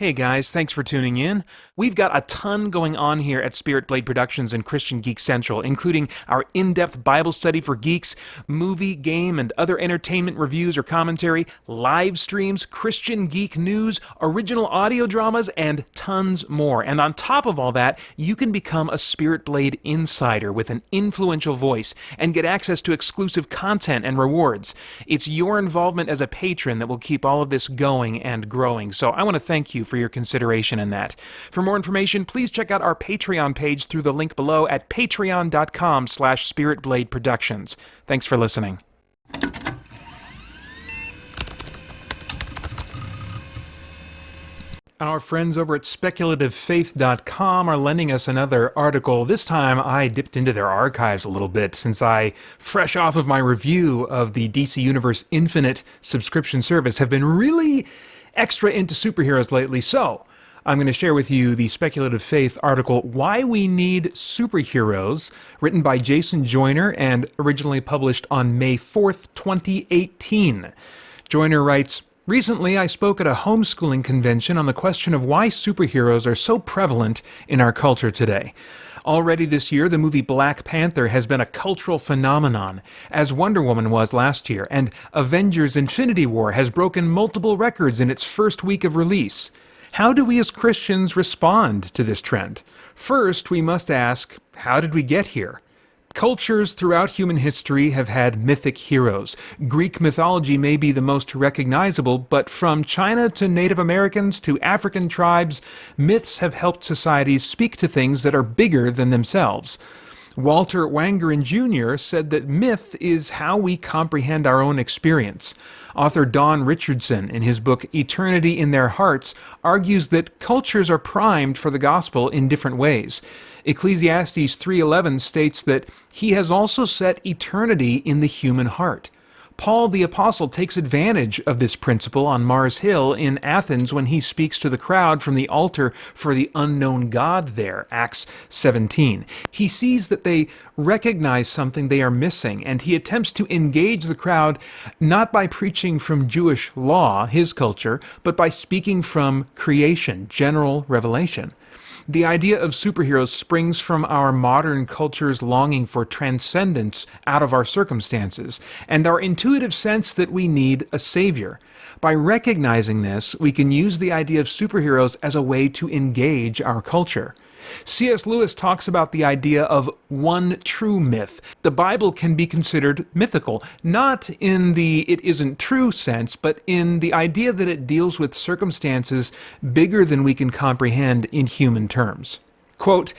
Hey guys, thanks for tuning in. We've got a ton going on here at Spirit Blade Productions and Christian Geek Central, including our in-depth Bible study for geeks, movie, game, and other entertainment reviews or commentary, live streams, Christian geek news, original audio dramas, and tons more. And on top of all that, you can become a Spirit Blade insider with an influential voice and get access to exclusive content and rewards. It's your involvement as a patron that will keep all of this going and growing, so I want to thank you for your consideration in that. For more information, please check out our Patreon page through the link below at patreon.com/spiritbladeproductions. Thanks for listening. Our friends over at SPECULATIVEFaith.com are lending us another article. This time I dipped into their archives a little bit since I, fresh off of my review of the DC Universe Infinite subscription service, have been really extra into superheroes lately. So I'm going to share with you the Speculative Faith article, Why We Need Superheroes, written by Jason Joyner and originally published on May 4th, 2018. Joyner writes, "Recently, I spoke at a homeschooling convention on the question of why superheroes are so prevalent in our culture today. Already this year, the movie Black Panther has been a cultural phenomenon, as Wonder Woman was last year, and Avengers Infinity War has broken multiple records in its first week of release. How do we as Christians respond to this trend? First, we must ask, how did we get here? Cultures throughout human history have had mythic heroes. Greek mythology may be the most recognizable, but from China to Native Americans to African tribes, myths have helped societies speak to things that are bigger than themselves. Walter Wangerin Jr. said that myth is how we comprehend our own experience. Author Don Richardson, in his book Eternity in Their Hearts, argues that cultures are primed for the gospel in different ways. Ecclesiastes 3:11 states that he has also set eternity in the human heart. Paul the Apostle takes advantage of this principle on Mars Hill in Athens when he speaks to the crowd from the altar for the unknown God there, Acts 17. He sees that they recognize something they are missing, and he attempts to engage the crowd not by preaching from Jewish law, his culture, but by speaking from creation, general revelation. The idea of superheroes springs from our modern culture's longing for transcendence out of our circumstances, and our intuitive sense that we need a savior. By recognizing this, we can use the idea of superheroes as a way to engage our culture. C.S. Lewis talks about the idea of one true myth. The Bible can be considered mythical, not in the it isn't true sense, but in the idea that it deals with circumstances bigger than we can comprehend in human terms. Quote,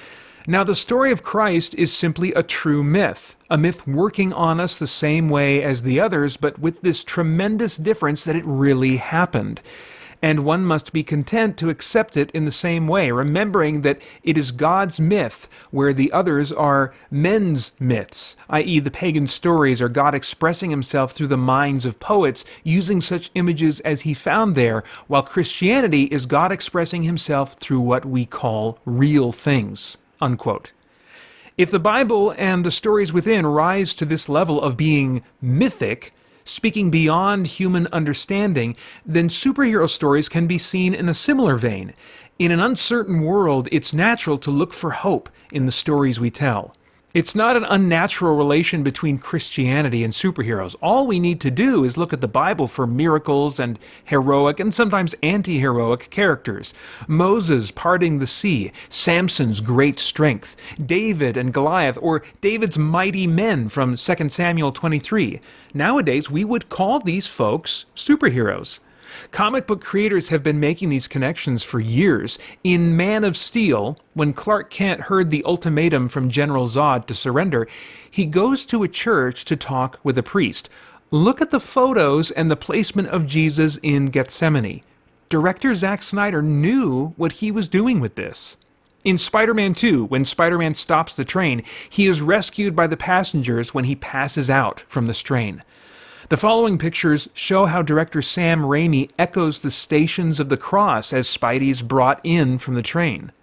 "Now the story of Christ is simply a true myth, a myth working on us the same way as the others, but with this tremendous difference that it really happened. And one must be content to accept it in the same way, remembering that it is God's myth, where the others are men's myths, i.e. the pagan stories are God expressing himself through the minds of poets, using such images as he found there, while Christianity is God expressing himself through what we call real things." Unquote. If the Bible and the stories within rise to this level of being mythic, speaking beyond human understanding, then superhero stories can be seen in a similar vein. In an uncertain world, it's natural to look for hope in the stories we tell. It's not an unnatural relation between Christianity and superheroes. All we need to do is look at the Bible for miracles and heroic and sometimes anti-heroic characters. Moses parting the sea, Samson's great strength, David and Goliath, or David's mighty men from 2 Samuel 23. Nowadays, we would call these folks superheroes. Comic book creators have been making these connections for years. In Man of Steel, when Clark Kent heard the ultimatum from General Zod to surrender, he goes to a church to talk with a priest. Look at the photos and the placement of Jesus in Gethsemane. Director Zack Snyder knew what he was doing with this. In Spider-Man 2, when Spider-Man stops the train, he is rescued by the passengers when he passes out from the strain. The following pictures show how director Sam Raimi echoes the Stations of the Cross as Spidey's brought in from the train.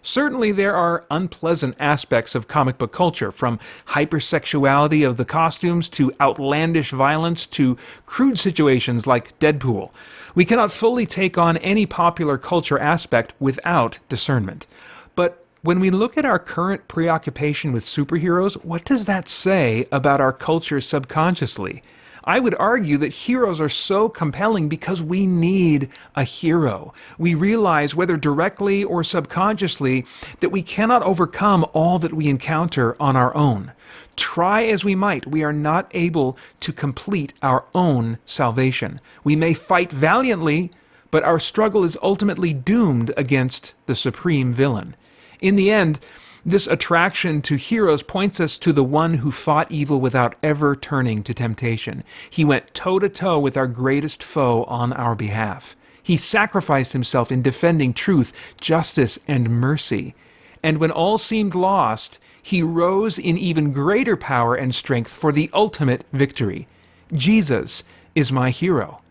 Certainly, there are unpleasant aspects of comic book culture, from hypersexuality of the costumes to outlandish violence to crude situations like Deadpool. We cannot fully take on any popular culture aspect without discernment. But when we look at our current preoccupation with superheroes, what does that say about our culture subconsciously? I would argue that heroes are so compelling because we need a hero. We realize, whether directly or subconsciously, that we cannot overcome all that we encounter on our own. Try as we might, we are not able to complete our own salvation. We may fight valiantly, but our struggle is ultimately doomed against the supreme villain. In the end, this attraction to heroes points us to the one who fought evil without ever turning to temptation. He went toe-to-toe with our greatest foe on our behalf. He sacrificed himself in defending truth, justice, and mercy. And when all seemed lost, he rose in even greater power and strength for the ultimate victory. Jesus is my hero.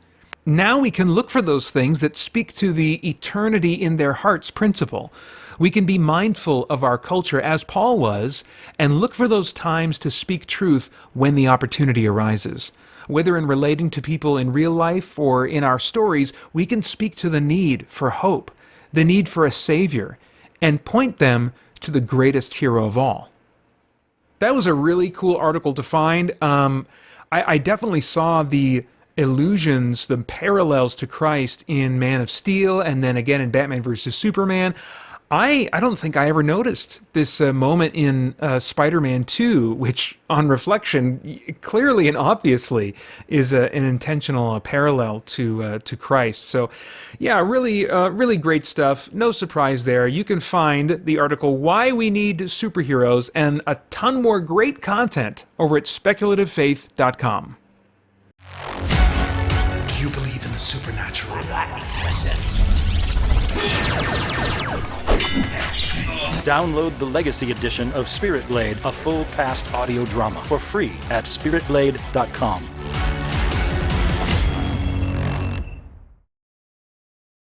Now we can look for those things that speak to the eternity in their hearts principle. We can be mindful of our culture, as Paul was, and look for those times to speak truth when the opportunity arises. Whether in relating to people in real life or in our stories, we can speak to the need for hope, the need for a Savior, and point them to the greatest hero of all. That was a really cool article to find. I definitely saw the allusions, the parallels to Christ in Man of Steel, and then again in Batman vs. Superman. I don't think I ever noticed this moment in Spider-Man 2, which, on reflection, clearly and obviously is an intentional parallel to Christ. So, yeah, really great stuff. No surprise there. You can find the article "Why We Need Superheroes" and a ton more great content over at SPECULATIVEFaith.com. Do you believe in the supernatural? Download the Legacy Edition of Spirit Blade, a full past audio drama, for free at spiritblade.com.